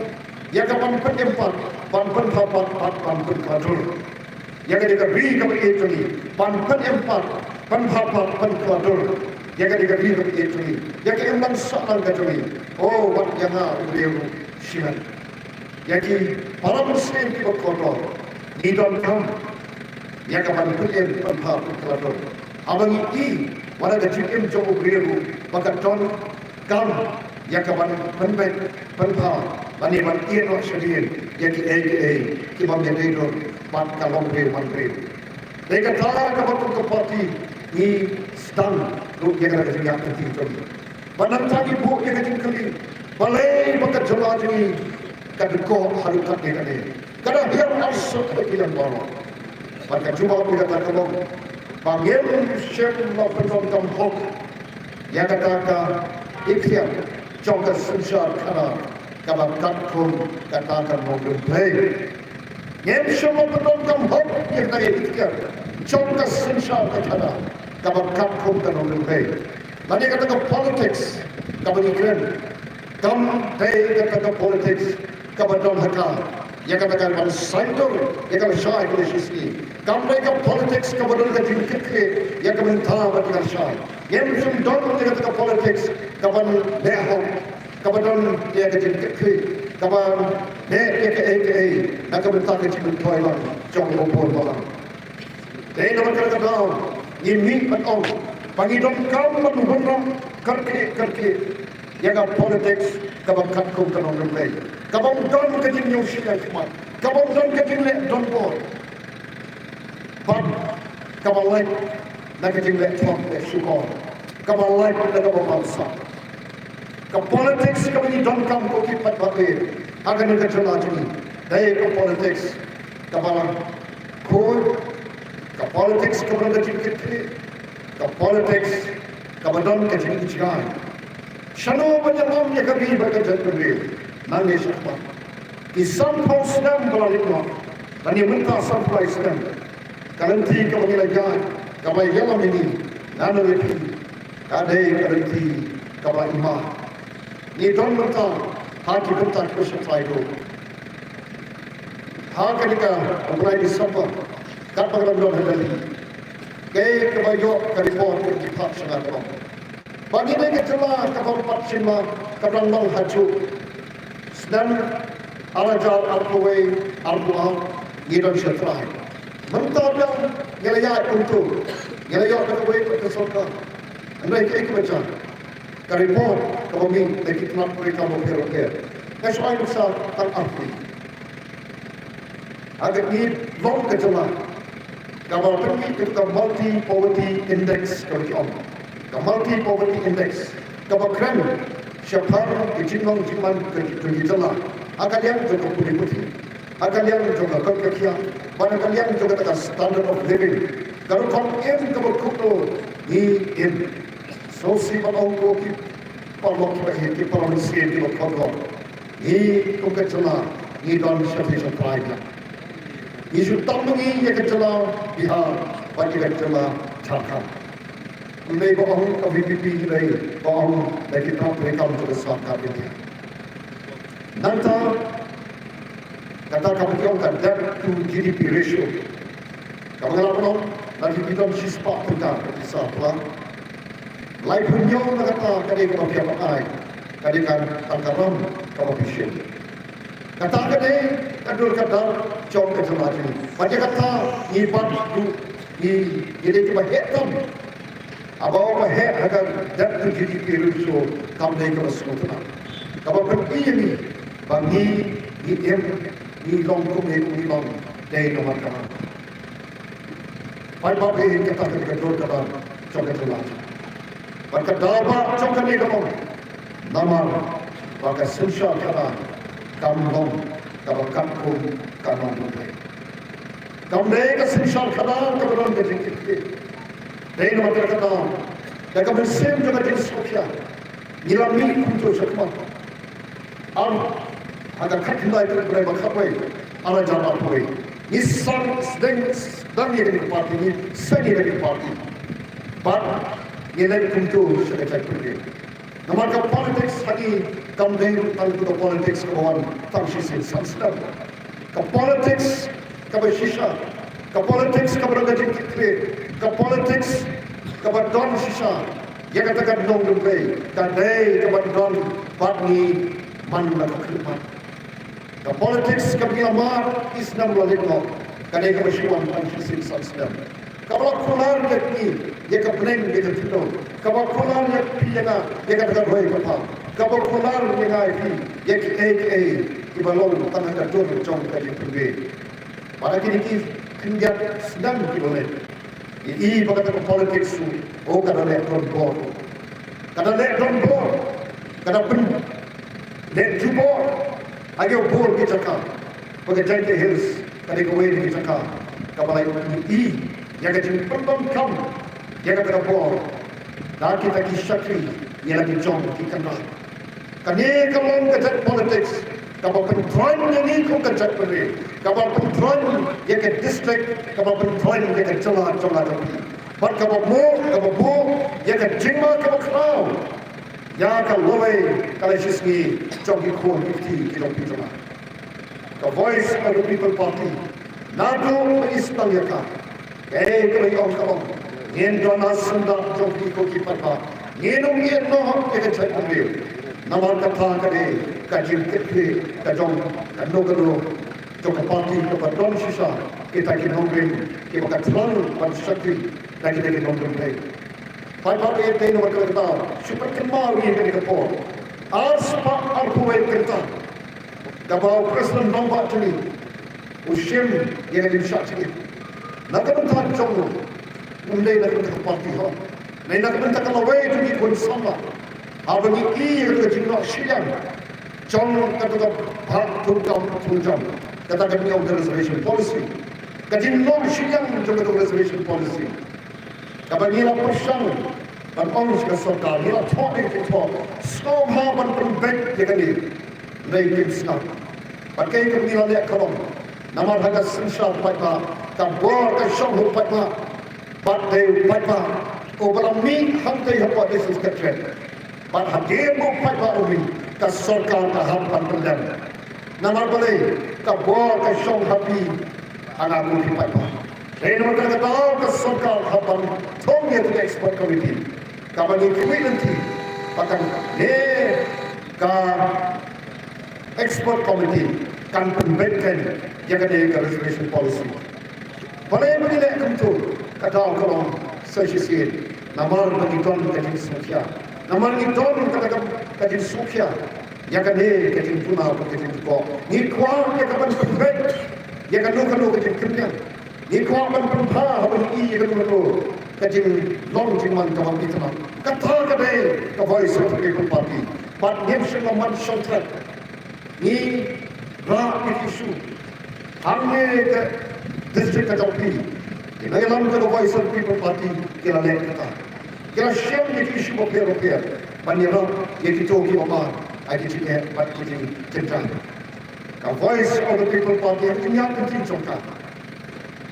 ya kapan penyempat, pan kadur. Ya ketika beri kepada itu ni, pan penyempat, pan kadur. Ya ketika beri kepada itu ni, ya keempat soalan kadur ni. Oh, wat yang dia sihat. Ya ki para muslim kita kotor, ni don kam. Ya kapan penyempat, pan kadur. Abang ini, mana kecil jauh beribu, maka ton kam, ya kawan penbet, penpa, mana man ian wak sedih, ya ki kimam jadi itu, mat kalong beribu. Mereka tahu kawan tu parti ni stang, lu dia kena kecil yang kecil tu. Mana tadi bu dia kecil kali, balai maka jelas ini, kadeko harukat dia kali. Kadang dia asal kekilan bawa, maka cuba kita kawan. Panggil Syekh Penonton Hok yang kata ikhtiar jangka susah kerana kalau takut katakan mobil play. Yang Syekh Penonton Hok yang kata ikhtiar jangka susah kerana kalau takut kena mobil play. Nanti kata politics kalau iklan, kam day kata politics kalau don hakal. Yang katakan pada saintor, yang kata syai pada sisi. Kamu mereka politics kemudian kecil kecil, yang kementar pada syai. Yang musim don yang kata politics kemudian lehok, kemudian dia kecil kecil, kemudian dia ke nak kementar kecil Thailand, jauh lebih malam. Jadi nama kata ini betul. Pangidom kamu menghubung kerki. Yang politics kemudian kakum kanon lebih. Kabang don kecil nyusi lagi, kabang don kecil le don bor. But kabang lain nak kecil le tom le syukur. Kabang lain nak kabang bangsa. Kau politics kabang ni don kam ko kipat batir. Agan nak jalan jadi. Dari kau politics kabang kod. Kau politics kabang kecil kecil. Kau politics kabang don kecil kecil. Shano banyak yang kami bekerja berdiri. Nangis apa? Di sampul sedang balik nak. Dan yang minta sampai sedang. Karanti kau mengilakan. Kabai yalam ini, nana lagi, kadai kerenti, kabai imah. Ni don berta, haki berta kusut lagi. Haki nika, mulai disapa, kapal dalam hadali. Gay kabai yo karipon berjipat sangat long. Bagi mereka celah kapal empat sima, kapal nol haju. Sedang alajal alpuway, alpuang, gidon syatrai. Mentah yang ngelayat untuk ngelayat ketuai kesokan. Anda ikut macam karipon kami lagi nak mereka berfikir. Kesuai besar tak arti. Agar ini long kejelah. Kalau pergi kita multi poverty index kalau kita multi poverty index. Kalau keren siapa kejinong jiman kejelah. Agar yang juga putih. Agar yang juga kerja. Pada kalian juga ada standard of living. Kalau kalian keberkutu ni in sosial orang ki palok ki palok sih di bawah ni kukacana ni dan syafiq pride. Ni sudah mengi ya kacana bihar bagi kacana Jharkhand. Ini bahang KVP ini bahang lagi tak mereka untuk sarkar ini. Nanti kata kamu kan debt to GDP ratio. Kamu kenapa nanti kita mesti sepak tentang kisah pelan. Lain punya orang kata kali kamu siapa ai, kali kan angkaran kamu fisik. Kata kali kadur kata jom ke jemaah ini. Macam kata ibadah tu ini cuma hitam. Abang het agar debt to GDP ratio kamu naik ke sekolah. Kamu pergi ini bagi ni long kumai ni long day nomor kanan. Pai bapa ini kita kedua kanan coba jelas. Maka dapat coba ni kamu nama maka susah kanan kamu kalau kamu kanan boleh. Kamu ni susah kanan kamu orang kecil. Day nomor kanan. Dan kamu sem juga jadi sosial. Nilai ni kunci semua. Agar kena itu berapa kapai, ala jalan pui. Ini sedang yang di parti ini, sedang yang di parti. But ini lagi kunci sebagai pergi. Nama kau politics lagi kambing tentang politics kawan tangsi sensitif. Kau politics kau bersisa, kau politics kau berada di kiri, kau politics kau berdon sisa. Yang katakan dong dumbai, kadai kau berdon parti mana kehidupan. The politics kami lamar Islam lalikno kadai ka basiwan ang sisin Islam. Kalau kular yakni ye ka pneng ye ka tino. Kalau kular yakni ye ka daga hoy ka. Kalau kular ye ka ye ki ibalong tanah ka jor jong ka ye purbe. Para kini ki kinjat sedang ki boleh. I bagat ka politics o kada le don board. Kada le don board. Kada pun le jubor. Agak bor kita kan, pada Jainte Hills, kali kau ini kita kan, kabalai ini, yang kecil perbam kam, yang kata bor, dah kita kisahkan, yang lagi jom kita kan. Kini kalau kita politics, kalau pentrun yang ini kau kerja beri, kalau pentrun yang ke district, kalau pentrun yang ke celah lagi. But kalau mo, yang ke jingma kalau kau. Ya kalau lawai kalau sisni jogi kuat itu kita bicara. The voice of the people party. Nado Islam ya kan. Kalau yang kalau yen dona senda jogi ko kita kan. Yenong yen no kita cakap ni. Nama kata kade kajil kete kajong kanogalo jog party ko badon sisa kita kinongin kita katlan pansakti dan kita kinongin. Pai bapa yang tahu nama kita, super kenal yang kita pun. Aspak arpuai kita. Dabau Presiden nombor ini, usim yang dimsyak ini. Nak bentar jomblo, undai nak bentar parti ho. Nak bentar kalau way itu ikut sama. Abang ini kerja siang, jomblo kata hak tunjang. Kata kami ada reservation policy. Kerja siang juga reservation policy. Kapag nila pasang ang ka sarkar, nila topic ito, skog haban pembek di kani, native snap. Pagkay kong nila liyak kalong, naman hagas sinsya patma, kabor ka siyang hupatma, but they fight back. Over me, hantai apa this is the trend. But hadir mo fight back over me, ka sarkar ka hampan pendam. Namar boleh, ka buat ka syong happy, anak mo fight back. Saya nak kata ka sarkar hampan, thong ye to export committee. Ka bagi equivalenti, bahkan ka export committee kan pembentukan jaga dia reservation policy. Boleh menilai control kata kalau sesisin namar bagi ton kajin sukya. Namar ni ton kata kajin sukya. Jaga dia kajin tuna kajin ko. Ni kuat dia kapan pembent. Dia kan lu kajin kerja. Ni kuat ban pempa habis i kan lu kajin long jiman kawan kita. Kata kata ka voice of the party. But nem semua sontrak. Ni rak isu. Hamne ke district Kajaupi. Kita dalam ke voice of people party kita lihat kita. Kita share ni isu berpihak. Banyak yang kita tahu kita ada juga buat kita tentang. Ka voice of the people party ini yang penting contoh.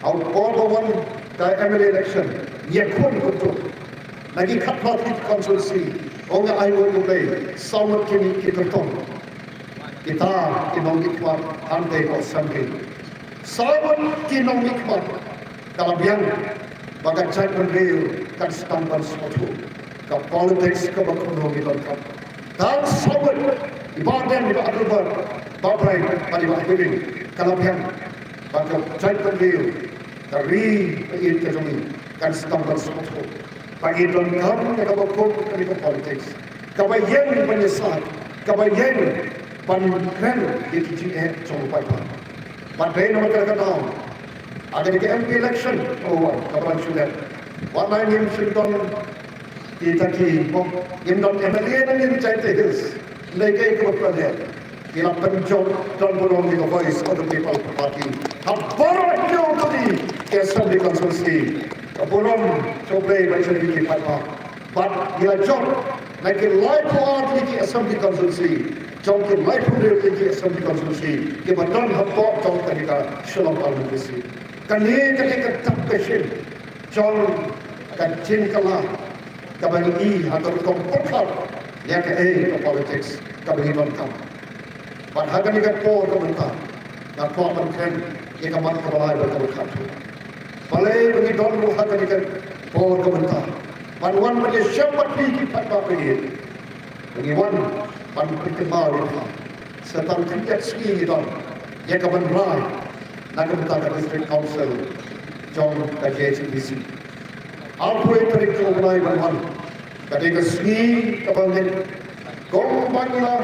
Out of one the MLA election, ia pun betul. Lagi kat party konsulsi, orang ai boleh sama kini kita tahu. Kita kinong ikmat andai ko sampai. Sahabat kinong ikmat dalam yang bagai jalan real kan standar suatu. Ka politics ka ekonomi dan dan sahabat ibadah di akhir babrai pada akhir kalau yang bagai jalan real dari ini kami kan standar suatu. Bagi dan kami yang berkong dari politics. Kabayan menyesal, kabayan pankan di TGA Chongpai. Padahal nama terkata ada di MP election kapan sudah. Warna yang sudah kita yang don MLA dan yang cahaya hills lagi kepada kita pencok dan belum di voice of the people party. Apa yang tadi Assembly konsulsi belum coba baca di Papua. But dia job like life out di Assembly konsulsi. Jangkit life real di Assembly konsulsi. Kita dan hampa jangkit kita shalom parliamentary. Kini ketika tapeshin jang kacin kalah kabani I atau kompokal yang ke politics kabani bantang. Padahal ni kat por komentar. Nak por bantang yang kaman kabalai berkomentar. Balai bagi don ruha ni kat por komentar. Panwan macam siapa pergi pada pergi. Bagi wan pan perkemar itu. Serta tidak segi don yang kaman rai. Nak komentar kat district council jom kat JHBC. Apa yang terjadi mengenai bahan? Ketika segi kapan Gong Bangla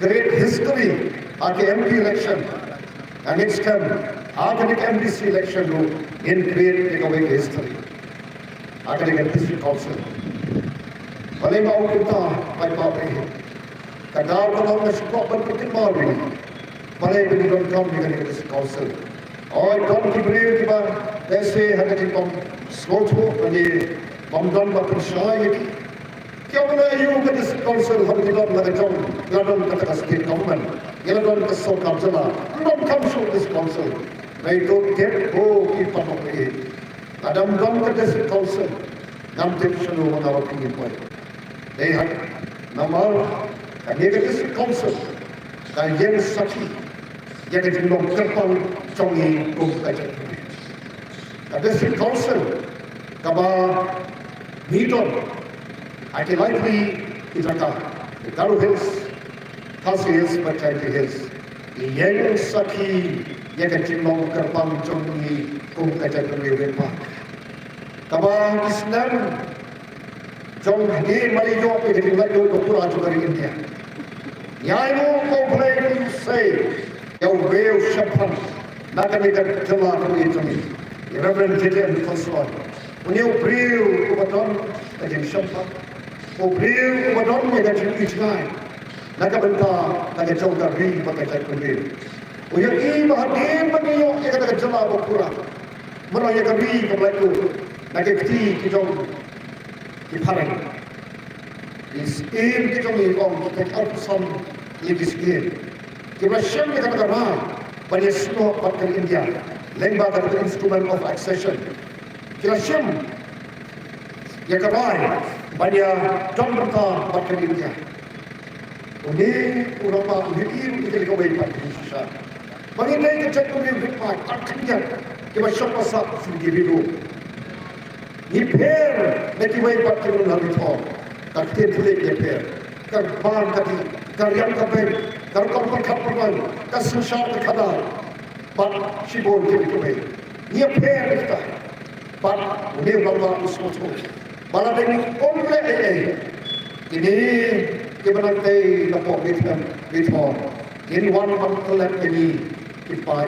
great history at the MP election and its term academic MDC election in great economic history. Academic district council. Paling mau kita pada apa? Kadang kalau nak sekolah berperkembangan ini, paling beri kami dengan district council. Oh, kami diberi kita, desa ada di Slotu ni Bamdan bakal syai. Kau mana you ke district council habis kita lagi jom ladon kata state government. Ia ladon ke sokam jela. Belum come show this council. They don't get kita pakai. Adam dom ke district council. Nam division mana awak ingin buat. They have nama kami ke district council. Dan yang sakit yang dijemput kerpang congi kumpulan. District council kaba Nidon ati likely itaka Garu Hills Khasi Hills Bachai Hills yang saki yang kecilong kerpang congi kumpulan kemudian kaba Islam jom di Malaysia itu lagi berpura dari India yang mau play to say yang real syapan nak kita jemaah kami Reverend J.M. Consulat. Punya beliau kebetulan jadi syampak. Beliau kebetulan menjadi ijnai. Nak bentar, nak jauh dari pakai cakap beliau. Punya ini bahagian beliau yang kata jelah berkurang. Meraya kami kembali itu. Nak kita di parang. Iskin kita mengikong kita alpusan lebih sekian. Kita syam kita kata banyak semua partai India. Lembaga instrument of accession. kila sim ya kabai banyak don berta bakal dia ini urapa ini kita kau baik pada susah bagi mereka cek kau ni berapa takkannya kita siapa sah sedikit dulu ni per nanti baik pada kita nak beritahu tak tertulis dia per kerban tadi karyan kabai karkam perkapan kasusah terkadar pak sibol kita baik ni per kita pak ni Allah Subhanahu bala dengan omle ini kebenaran lapor bitan bitan ini wan mantelan ini kipai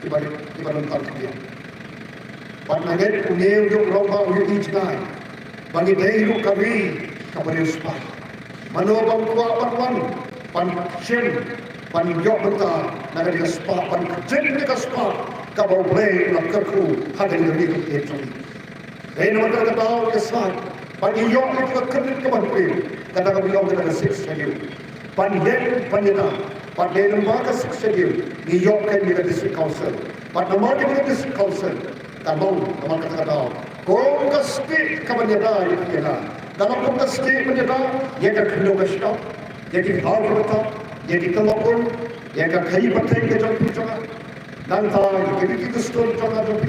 kibaran tarkiya panaget uneu jo roba u ijnai bagi dei kami kabari uspa mano bangkwa panwan pan shem pan jo berta nagari uspa pan jen ke uspa kabau bre lakarku hadan dari itu dei nomor kata kesat pagi yo itu kerja kebantu kata kami yo kita six schedule panjang panjang pada lembaga six schedule New York kan kita district council pada nomor kita district council tahu nomor kata kau kasih kebanyakan itu ya dalam kau kasih kebanyakan ya kan kena stop jadi hal berita jadi telefon ya kan kayu baterai ke jauh jauh dan tahu jadi kita store jauh jauh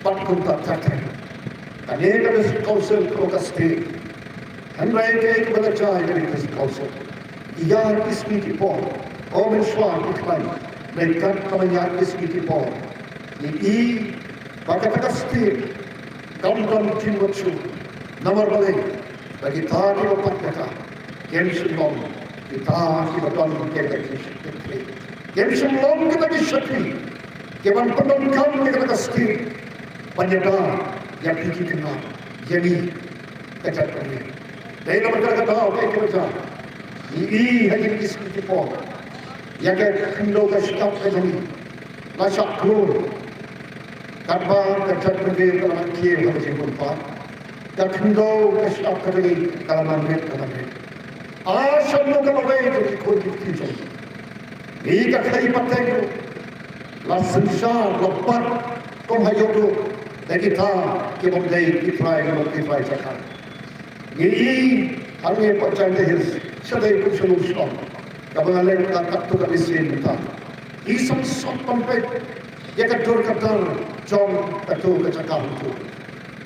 pat kontak terkait अनेक कौशल को कसते हम रहे के एक बड़ा चाय dari कौशल यार इसकी की पॉ और में स्वान इकलाई mereka kebanyakan इसकी की पॉ ini pakai कसते kaum timotsu nomor balik bagi tadi opat kata yang sebelum kita betul kita yang sebelum kita disakti keban penonton kita कसते penyebar yang tinggi kenal jadi kejadian. Dari nomor kata apa yang kita ini hanya diskusi pun. Yang kendo kasihkan kejadi masak guru tanpa kejadian dalam kiai harus jumpa. Dan kendo kasihkan kejadi dalam mandat. Asal lo kalau baik itu ikut kita. Ini kakak ibadah itu. Langsung sah lepas kau hayu Jadi kita mulai kita cakap. Ini hanya percaya diri. Sedai pun solusi. Kapan lagi kita tak tu kali sini kita. Isam sampai ya ketor ketor jom ketor kecakap itu.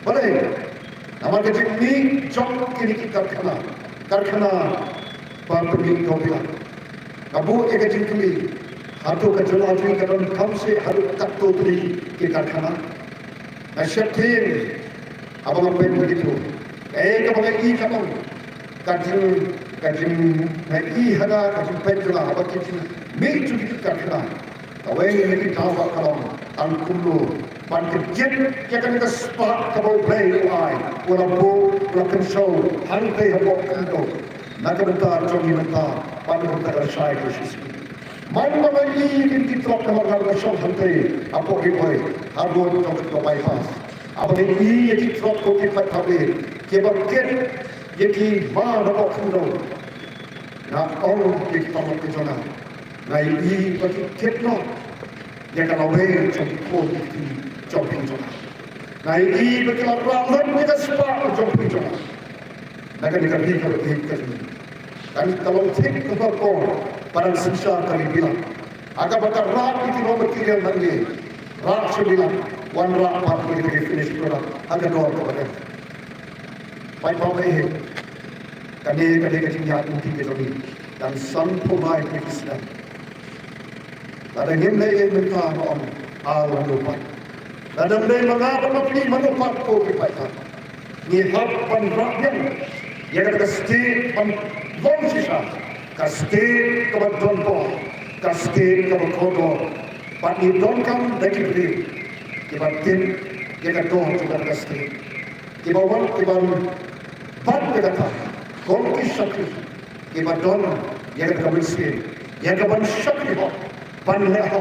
Boleh. Nama kita ini jom kini kita karena pabrik kopi. Kabu eka jingkuli. Hatu kejelas ini kadang kamse haru ketor beli kita karena. Nasyapin abang apa yang begitu kepada i kamu kajim i hada kajim pendula abang kajim meju kita kena awal ini kita tahu kalau angkulu panjang ya kan kita sepak kabau play ai walaupun lakukan show hantai habok kando nak bentar jogi bentar panjang bentar saya khusus mana lagi kita terok nomor show hantai apa ribai harus untuk bypass apa ini yang terok kita tahu kebagian yang mana habok kando nak orang kita mau ke sana nah ini bagi kita yang kalau boleh jemput jemput sana nah ini bagi orang kita sepak jemput sana nak kita pergi dan kalau tidak kebagian pada sisa kali bilang agak bakal rak itu nomor 3 lagi rak sebilang one rak part kita finish product agak dua kepada baik baik kami ketinggian tinggi lagi dan sampai baik Islam ada nilai yang mereka alam lupa dan mereka mengapa mesti menumpah kopi baiklah ni harapan rakyat yang ada setiap bangsa kasih kebetulan pun, kasih kebetulan. Pani dongkam dari beri, kebetulan kita dong juga kasih. Kebawan bad kita tak, konti sakit, kebetulan yang kita bersih, yang kita bersih ho, pan leho,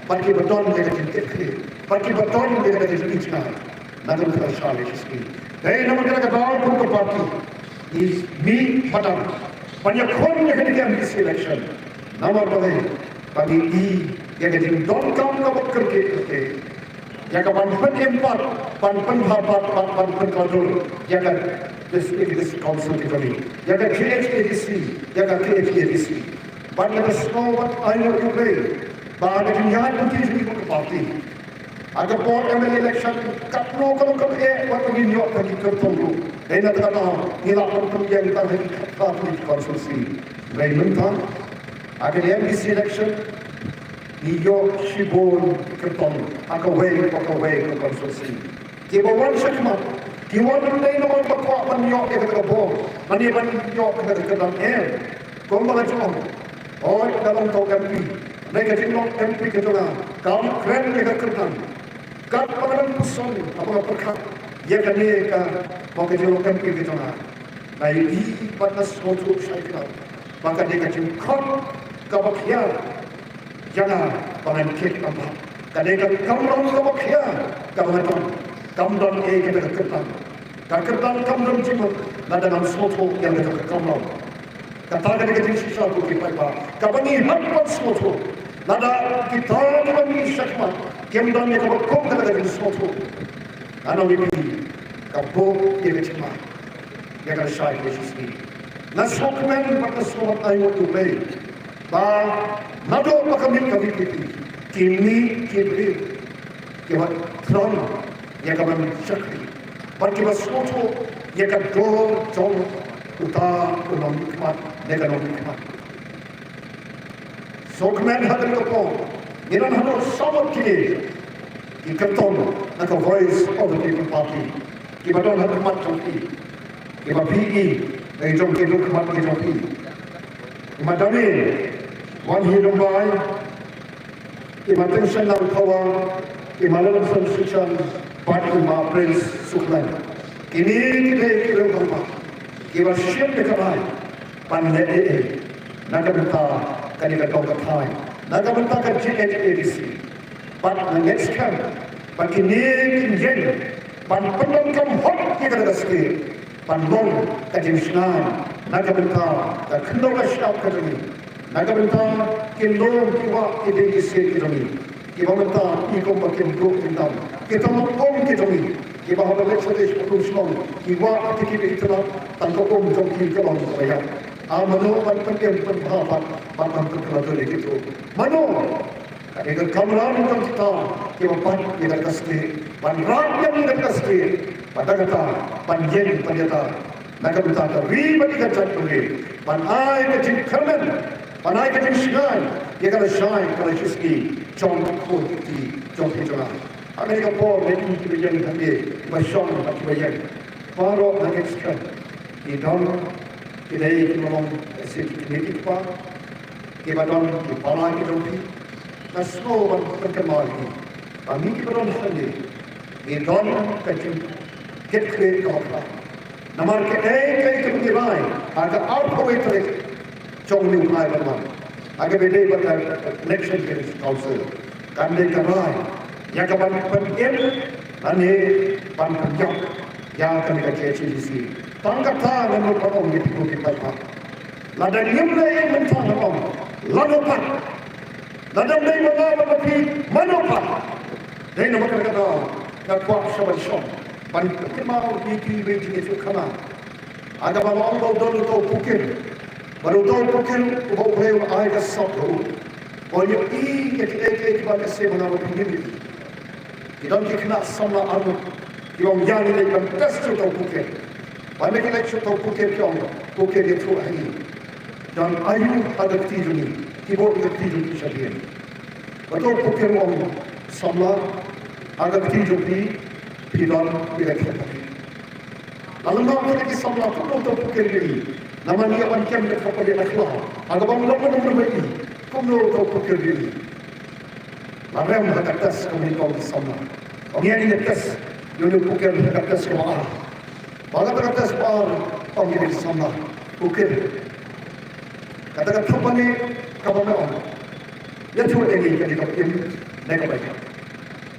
pan kebetulan yang kita kiri, pan kebetulan yang kita ijna, nanti kita saling sikit. Dari nama kita ketahui pun keparti, is me padam. Banyak orang yang ketika ambil selection, nama boleh bagi yang jadi dongkam nama kerja yang kapan empat, pan hapat, pan kontrol, yang kan this council kami, yang kan KHADC, yang kan KHADC, pan ada semua ayo juga, bahawa kenyataan putih juga parti. Ada board ML election, kalau waktu ini yok lagi tertunggu. Dan ada kata nilai pemilihan kita lagi parti konsulsi. Raymond Tan, ada MDC election. Iyo shibon kerton akaway ke konsulsi. Kibawan syakmat, kiwan nilai naman bakwa manyo ke kabo, maniban yo ke kadang kung mga chong, o dalam tau MP, mereka jinok MP ke tengah, kaum keren ke kertan, kat pangalan puson apa perkat, ya kan ni mau ke jinok MP ke tengah, nah ini panas motor saya kenal, maka dia kacau kabakya. Jangan pangan kek apa. Kadang kamdon kabakya, kamdon kita kertan. Kertan kamdon cuma nada dalam soto yang kita kamdon. Kata kita jadi sisa bukti apa. Kabani hampat soto. Nada kita kami syakmat. Kamdon yang kabakkom kita jadi soto. Ano ini kabuk yang cuma yang ada syai Yesus. Nasokmen batas somat ayo tupai. Nado makamit kami kini kebat tron yang kami syakri kebat soto yang kador jom uta ulam nikmat neganom nikmat sokmen hadri kapong niran hado samot kini ikaton naka voice of the people party kibadon hadri mat jompi kibat PE dari jom keduk mat jompi kimadami Wan hidup baik, imateng senang kawan, imalam sensucan, batu Prince Suklan. Kini kita kira berapa? Kita siap dekat pandai naga benta kani kau katai, naga benta kan KHADC. Pan next kan, pan kini kinjen, pan pendam kam hot kita dah sekir, pan long kajen senang, naga benta kan kendor siap kerja. Naga benta kilom kiwa ide isi kirami. Kiwa benta ikom bakin dok bintang. Kita makom kirami. Kiwa haba leksadesh pakuslong. Kiwa atiki itna tangko om jongki kalong saya. Mano pan pandiam pan bahapat batang kekelatu itu. Mano kadang kamran jong kita kiwa pan kita kasih. Pan rakyat kita kasih. Pada kata panjen panjata. Naga benta terima dikacau boleh. Pan ai kecil kermen. Panai kecil shine, dia kalau shine kalau Yesuski, John Kuti, John Peter. Amerika Paul ini kebijakan kami, masyarakat bagi bayan. Paro nak ekspert, di dalam kita ini memang sedikit apa, kita dalam di palai kita ini, semua berkemal ini. Kami kita dalam sendiri, di dalam kecil, get create apa. Nama kita ini lain, agak apa itu? Trong liu mai văn bằng, agak beda pada election council. Kami kerai, yang kapan pengen, ane pan penjak, yang kami KHADC. Tangkap tak menurut orang di tipu kita. Lada nyamle mentang orang, ladopat. Lada mulai mengawan tapi manopat. Dari nama kata, nak kuat sahabat syom. Pan kemau di beijing itu kena. Agak bawa orang dulu tahu pukul. Baru tahu bukan upaya ayat satu. Oleh ini kita pada sebenarnya begini. Kita kena sama anak. Kita jangan lekang tes tahu bukan. Banyak lekang tahu bukan itu ini. Dan ayu ada tidur ni. Kita tidur di sana. Betul bukan orang sama ada tidur di pilihan kita. Lalu kita sama pun tahu bukan ini. Nama dia macam dia kepada akhlak. Agak bang lama nama ini. Kamu tahu pikir diri. Maram hakatas kami kau sama. Dia ni atas. Dulu pikir hakatas kau. Bagai hakatas par kami sama. Pikir. Kata-kata apa ni? Kamu nak? Ya cuma ini jadi kau ini. Naik baik.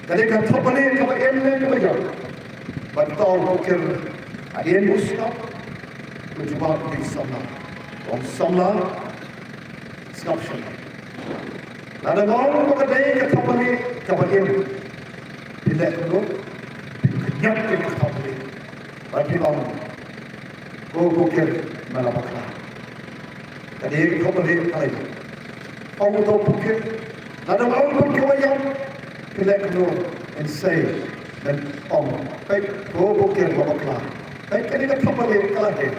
Kata-kata apa ni? Kamu ini naik baik. Betul pikir. Ada yang musnah. Berjumpa di sana. Orang sana, skapsyon. Nada orang berkata kapal ini. tidak perlu kenyap ke publik. Bagi orang, go bukir malapaklah. Tadi kau beli apa itu? Orang tu bukir, ada orang pun kewayang, tidak perlu and say dan orang baik go bukir malapaklah. Baik kali kita publik kalah deh.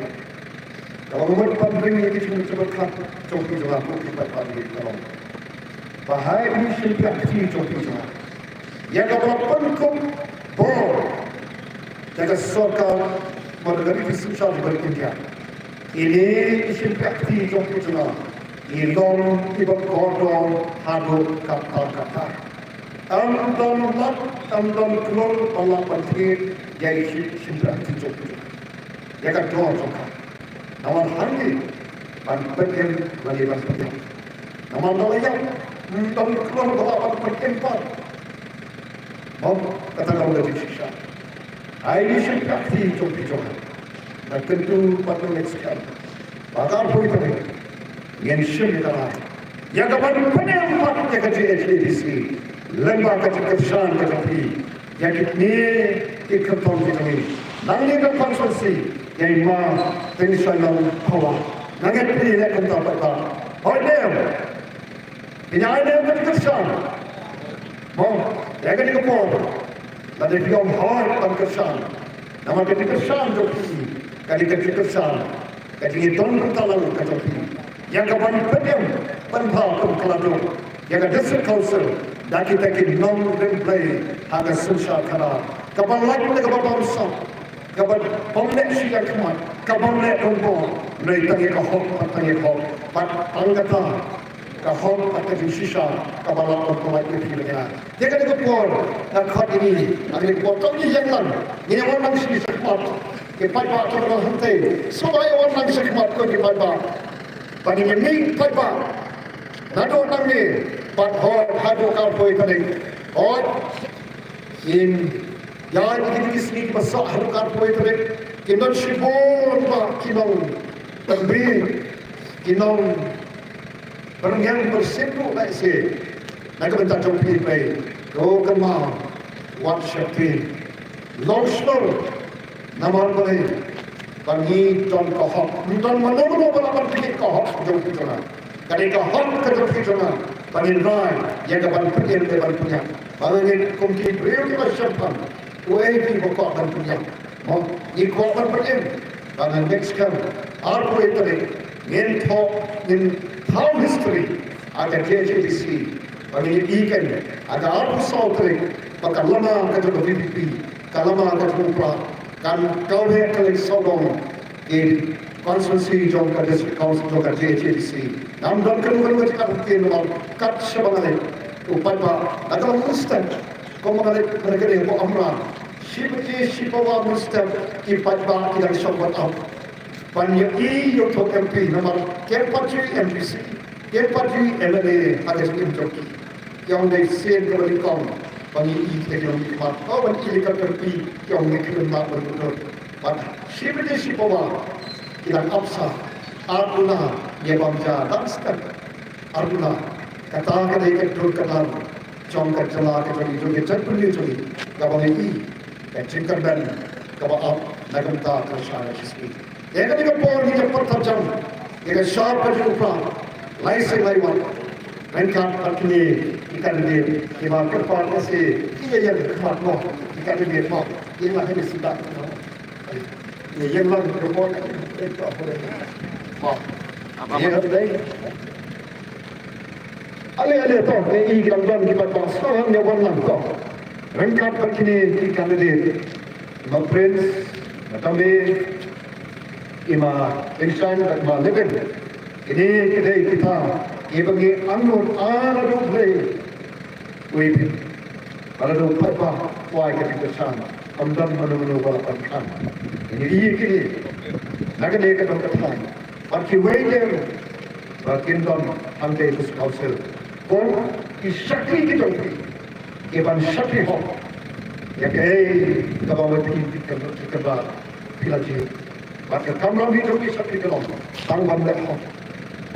Kalau orang publik ni kita cuba kat, cuba cuba kita publik kalau. Bahaya ini syimpah kecil cuba. Yang kawan pun bor jaga sokal modern di sosial berkerja. Ini simpati jompo ilong tiba kodong hadu kata. Amdon klon Allah berkir jadi simpati jompo. Jaga doa sokal. Nawan hari berkerja lagi berkerja. Nawan doa amdon klon Allah berkir. Mau kata kau dari sisa. Ini simpati jompo. Dan tentu patut sekali. Bakal pun itu yang syurga. Yang kapan pening patutnya kerja HDBC, lembaga kekerjaan kerja yang ini ikutkan kita. Nanti ke konsulsi yang mah pensiunan kawan. Nanti pilih nak kita apa? Hodem, penyayang kekerjaan. Mau, yang ini kepol. Nanti dia hard kekerjaan. Nama kekerjaan jompo. Kali kecerdasan, kali hitung pertalang kecopi. Yang kapan penyem, penbal keladu. Yang ada council, dah kita non play harga sosial kena. Kapan lagi kita kapan bangsa, kapan pemlek siapa kemat, kapan lek tumpul. Mereka tangi kahok, tangi kahok. Pat anggota kahok atau di sisa kapan lek tumpul itu lagi. Jangan dikepor, nak khat ini, nak dikepor. Kau ni jangan, ini orang mesti sekemat. Kipai pak tu orang hantai. Semua orang nak sekemat kau kipai pak. Pani ini kipai pak. Nado orang ni, pat hot hado kau poi kali. Hot in yang ini sini besar hado kau poi kali. Kinon sibon pak kinon terbih kinon berang bersepu nak se. Nak minta jompi pai. Kau kemau WhatsApp long story. Nama boleh bagi John Kahok. John mana balapan pergi Kahok jom kita. Kali Kahok kerja kita. Bagi Rai yang dapat pergi dapat punya. Bagi komiti beliau kita siapkan. UAP pokok dan punya. Mau ikut dan pergi. Bagi next kan. Apa itu ni? In town history ada JJDC. Bagi ikan ada apa soal tu? Bagi lama kerja BPP. Kalama kerja Upra. Kan kau ni kalau sokong in konstitusi jangka district council jangka JHDC. Namun kalau kita mungkin kat sebanyak upaya atau mustab kau mengalir mereka ni kau amra. Siapa mustab upaya kita sobat up. Banyak yang tu MP nama Kepati MPC, Kepati LNA ada sekitar yang dari sen kepada kau. Bagi ekonomi mat, kau bagi ikan terpi yang ekonomi mat berbentuk. Pada siapa bawa kita absa, aruna ye bangsa dan step aruna kata kita ikan terkenal, jangka jelah kita jadi terpenuh jadi. Kau ini cingkar ben kau ab nagam tak tersayang sikit. Yang ketiga poin kita pertajam, kita sharp kerja lain laiwan. Mereka terkini ikan dia, kita kerpan nasi, ia yang kemat mau ikan dia mau, ia lah ini sudah. Ia yang lain kerpan itu apa lagi? Mau, ia ada lagi. Alih tu, ini ikan dan kita bangsa yang warna tu. Mereka terkini ikan dia, mau prince, macam ni, ima insan dan ima level. Ini kita bagi anur ada play wipin ada apa why kita san amdan manu balapan kan ini kini nak ni kita katakan bagi waiter bagi don ante itu council kon isakri kita iban sakri ho ya kay kabawati kita ba pilaji bagi kamera video isakri kita tang bandar ho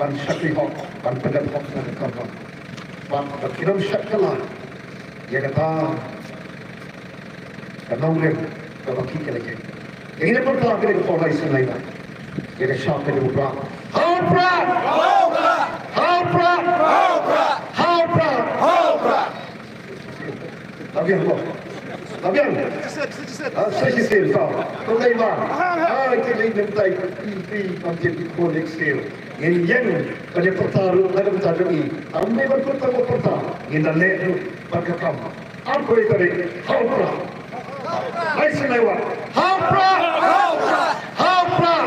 ban sakri ho ban pedang ho na kapal ban kiram sakala ya kata kanong rin, kabaki ka lagi. Yang ini pun telah kita polai senai lah. Jadi siapa yang berperang? How proud! How proud! How proud! How proud! How proud! How proud! Labian lo. Labian. Sajisil tau. Kau lagi mana? Kita lagi nanti ini nanti konek sel. Yang pada pertaruh ada pertaruh ini. Ambil pertaruh. Ini dah leh berkakam. Apa itu ni? How proud! Hai senai wa. How proud! How proud! How proud!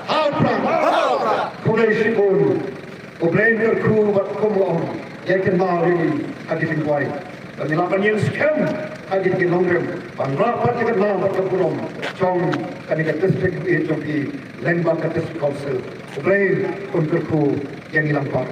How proud! Kulai sipun. Obrain berku buat kumlaun. Yang kenal ini hadifin kuai. Kami lapan yang sekian hadif ke longrem. Pangrapat kita kenal buat kepulong. Cong kami ke district itu di Lembang ke district council. Obrain pun berku yang hilang pak.